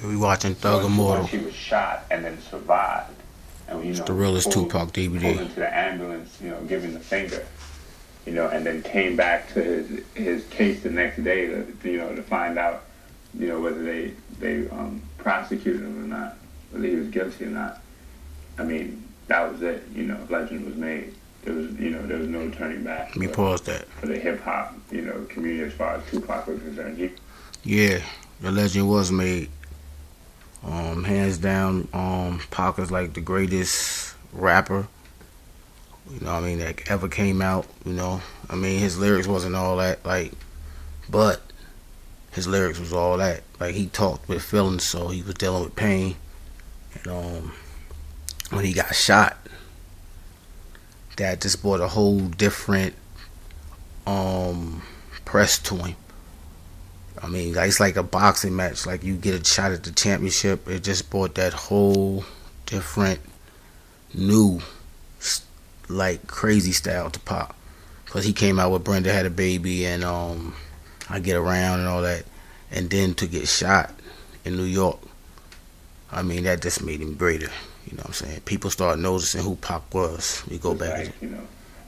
We watching Thug So Immortal. he was shot and then survived. And, It's the realest Tupac DVD. Pulled into the ambulance, giving the finger, and then came back to his case the next day to find out, whether they prosecuted him or not, whether he was guilty or not. I mean, that was it. Legend was made. There was no turning back. Let me pause that. For the hip hop, community as far as Tupac was concerned. Yeah, the legend was made. Hands down, Pac is like the greatest rapper, that ever came out, his lyrics wasn't all that, but his lyrics was all that. Like, he talked with feelings, so he was dealing with pain. And, when he got shot, that just brought a whole different, press to him. It's like a boxing match. Like, you get a shot at the championship. It just brought that whole different, new, crazy style to Pop. Because he came out with Brenda Had a Baby and I Get Around and all that. And then to get shot in New York, that just made him greater. You know what I'm saying? People started noticing who Pop was. We go back.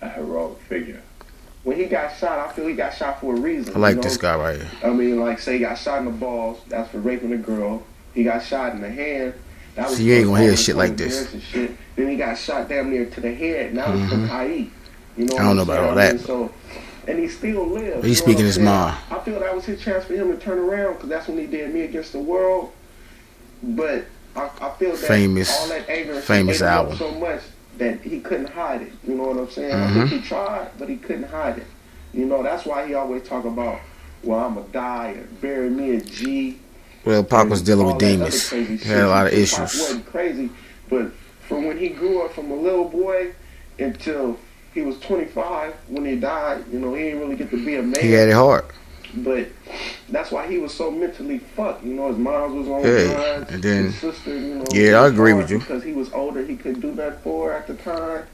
A heroic figure. When he got shot, I feel he got shot for a reason. I like this guy right here. Say he got shot in the balls, that's for raping a girl. He got shot in the hand. That was you ain't gonna hear shit like this. Shit. Then he got shot damn near to the head. Now it's from Haiti. I don't know about all that. And he still lives. He's speaking his mind. I feel that was his chance for him to turn around, because that's when he did Me Against the World. But I feel that all that anger famous album so much that he couldn't hide it. You know what I'm saying? I think he tried, but he couldn't hide it. That's why he always talk about, well, I'm going to die and bury me a G. Well, Pop was dealing with demons. He had a lot of issues. Pop wasn't crazy, but from when he grew up from a little boy until he was 25, when he died, he didn't really get to be a man. He had it hard. But that's why he was so mentally fucked. His mom was on drugs, and then, his sister, I agree with you. Because he was older, he couldn't do that for her at the time.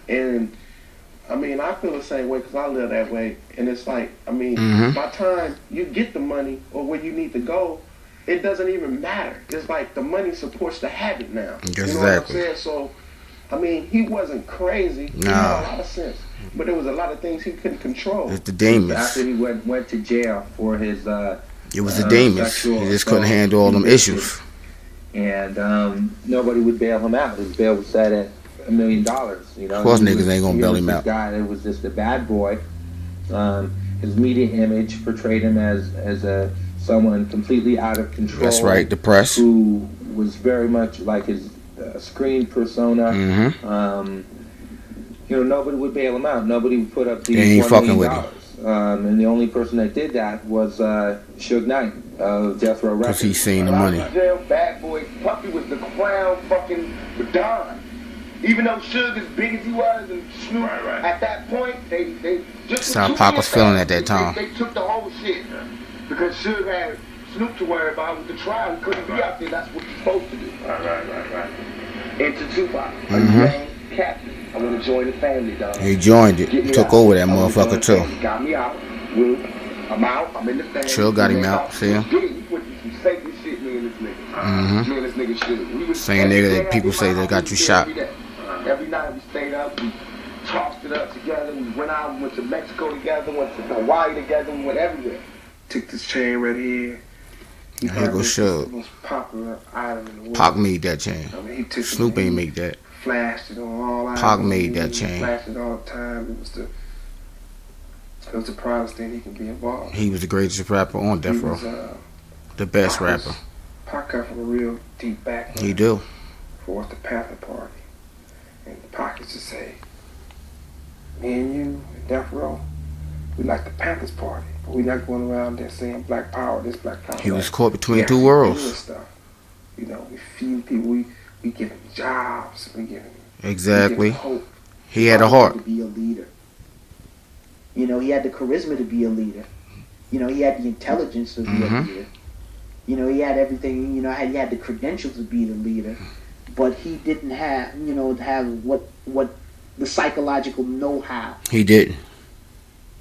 And, I feel the same way because I live that way. And it's like, by the time you get the money or where you need to go, it doesn't even matter. It's like the money supports the habit now. Exactly. You know what I'm saying? So, he wasn't crazy. He had a lot of sense. But there was a lot of things he couldn't control. It's the demons. After he went to jail for his it was the demons. He just couldn't handle all them issues. And nobody would bail him out. His bail was set at $1 million. Of course niggas ain't gonna bail him out. Guy that was just a bad boy. His media image portrayed him as someone completely out of control. That's right, the press. Who was very much like his screen persona. Nobody would bail him out. Nobody would put up the $1 million. And the only person that did that was Suge Knight of Death Row Records. Because he's seen the money. Bad boy Puppy was the crown fucking Don. Even though Suge, as big as he was, and Snoop, at that point, they just... That's how Pac was feeling at that time. They took the whole shit. Because Suge had Snoop to worry about with the trial. He couldn't be out there. That's what he's supposed to do. Right. Into Tupac. A young captain. I want to join the family, dog. He joined it. Took over that motherfucker, too. Got me out. I'm out. I'm in the family. Chill got him out. See him? He put some safety shit, me and this nigga. Me and this nigga shit. Same nigga that people say that got you shot. Every night we stayed up. We tossed it up together. We went out. We went to Mexico together. Went to Hawaii together. We went everywhere. Took this chain right here. Here goes Suge. Most popular item in the world. Pac made that chain. He took Snoop ain't make that. Flashed it on all Pac made that chain. Flashed it all the time. It was the proudest thing he could be involved. He was the greatest rapper on Death Row. The best rapper. Pac got from a real deep background. He do. For the Panther Party. And Pac used to say, me and you and Death Row, we like the Panthers Party. But we're not going around there saying black power, this black power. He was caught between two worlds. Stuff. We feed people, we give them jobs, we give them exactly. Hope. He had a heart. To be a leader. He had the charisma to be a leader. He had the intelligence to be a leader. He had everything. He had the credentials to be the leader, but he didn't have, have what the psychological know-how. He didn't.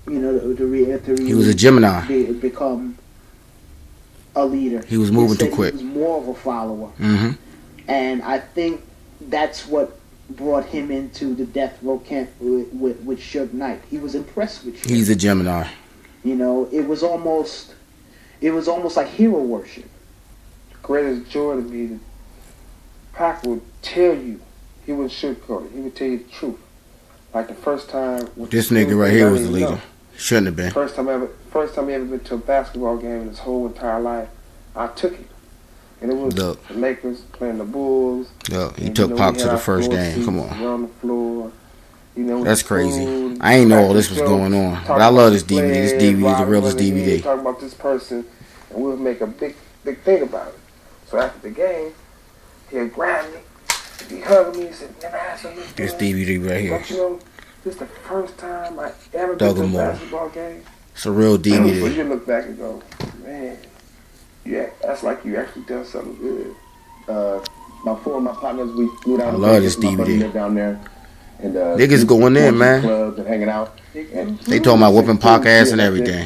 To he was a Gemini. Become a leader. He was moving too quick. He was more of a follower. Mm-hmm. And I think that's what brought him into the death row camp with Suge Knight. He was impressed with Suge. He's a Gemini. You know, it was almost like hero worship. Greatest joy to me that Pac would tell you, he wouldn't sugarcoat it. He would tell you the truth. Like the first time. This nigga right here was the leader. Shouldn't have been. First time he ever been to a basketball game in his whole entire life, I took him. And it was the Lakers playing the Bulls. Yeah, he took Pac to the first game. Come on. On the floor. You know, that's crazy. I ain't know all this was going on. But I love this DVD. This DVD is the realest DVD. Talking about this person, and we'll make a big thing about it. So after the game, he'll grab me, he hugged me, he said, never had something. This DVD right here. But you know, this is the first time I ever been to a basketball game. It's a real DVD. So you look back and go, man, yeah, that's like you actually done something good. My four of my partners, we flew down. I love this DVD. Down there, and niggas going in, man. Clubs and hanging out. And they talking about whooping Pac ass and everything.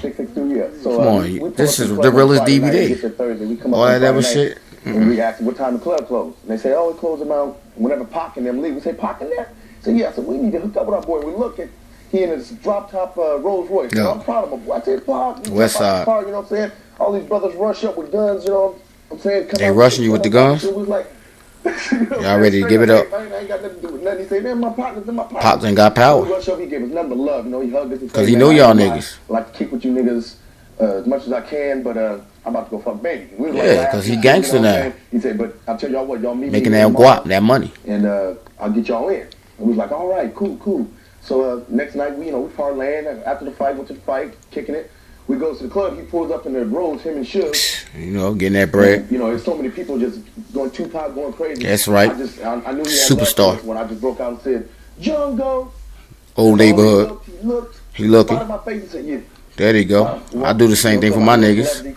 So, come on, this is the realest DVD. All that other shit. And we asked them what time the club closed. And they say, oh, it closed around whenever Pac and them leave. We say, Pac in there? So yeah, so we need to hook up with our boy. We look at he in his drop top Rolls Royce. Yeah. I'm proud of him. I said, Pac, West Side. Car, you know what I'm saying? All these brothers rush up with guns, you know what I'm saying? They rushing you with the guns? It was like, y'all ready to give it up? I ain't got nothing to do with nothing. He said, man, my partner's in my partner. Pac ain't got power. He rushed up, he gave us nothing but love. You know, he hugged us. Because he know y'all niggas. I like to keep with you niggas as much as I can, but I'm about to go fuck baby. We yeah, because he gangster now. He said, but I'll tell y'all what, y'all meet making me that guap, that money. And I'll get y'all in. And we was like, all right, cool. So next night, we parlaying. After the fight, went to the fight, kicking it. We go to the club. He pulls up in the roads, him and Suge. You know, getting that bread. And, you know, there's so many people just going Tupac, going crazy. That's right. I knew he had superstar. When I just broke out and said, Jungle. Old neighborhood. He looking. My face and said, yeah. There you go. I do the same thing for my niggas.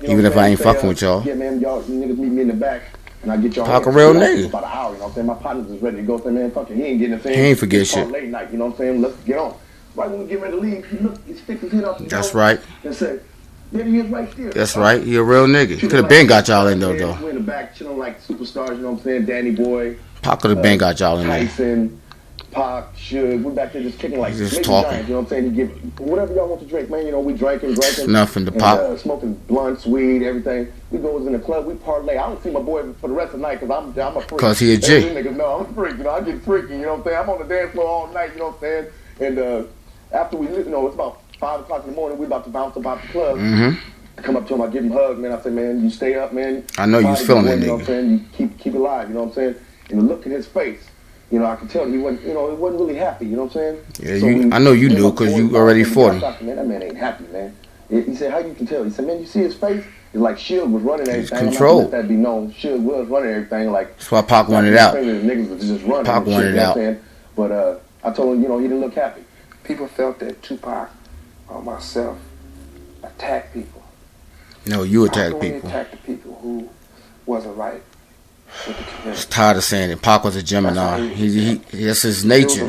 Even if I ain't fucking with y'all. Yeah, man, y'all niggas meet me in the back. And I get y'all Pac a real nigga. About an hour, you know what I'm saying? My partners is ready to go. Say, man, fucking, he ain't getting the thing. He ain't forget shit. Late night, you know what I'm saying? Let's get on. Right when we get ready to leave, he sticks his head off the That's right. And said, there he is right there. That's right. He a real nigga. Could have been got y'all in there, though. We in the back chilling like superstars, you know what I'm saying? Danny Boy. Pac could have been got y'all in there. Tyson, Pac, Suge. We back there just kicking like just talking. Giants, you know what I'm saying? He give whatever y'all want to drink, man. You know, we drinking. Nothing to Pac. Smoking blunts, weed, everything. We go in the club, we parlay. I don't see my boy for the rest of the night because I'm a freak. Because he a G. Niggas know I'm a freak. You know, I get freaky. You know what I'm saying? I'm on the dance floor all night. You know what I'm saying? And after we, it's about 5 o'clock in the morning. We about to bounce about the club. Mm-hmm. I come up to him, I give him a hug, man. I say, man, you stay up, man. I know you was feeling that nigga. You know what I'm saying? You keep it alive. You know what I'm saying? And the look in his face. You know, I could tell he wasn't, he wasn't really happy, you know what I'm saying? Yeah, so I know you knew because you already fought him. Man, that man ain't happy, man. He said, how you can tell? He said, man, you see his face? It's like Suge was running everything. He's controlled. Let that be known. Suge was running everything. Like, that's why Pac wanted out. Niggas was just running. Pac wanted out. But I told him, he didn't look happy. People felt that Tupac or myself attacked people. No, you attacked people. He attacked the people who wasn't right. He's tired of saying it. Pac was a Gemini. That's his nature.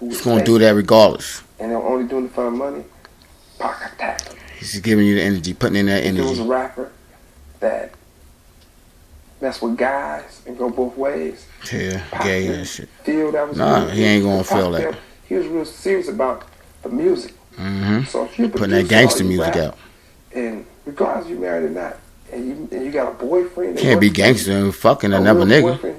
He's going to do that regardless. And they're only doing it for the money. Pac attacked him. He's just giving you the energy, putting in that energy. He was a rapper that mess with guys and go both ways. Yeah, gay and shit. Feel that was he ain't going to feel that. He was real serious about the music. Mm-hmm. So if you're putting that gangster music out. And regardless if you're married or not, and you got a boyfriend. Can't be gangster and fucking another nigga.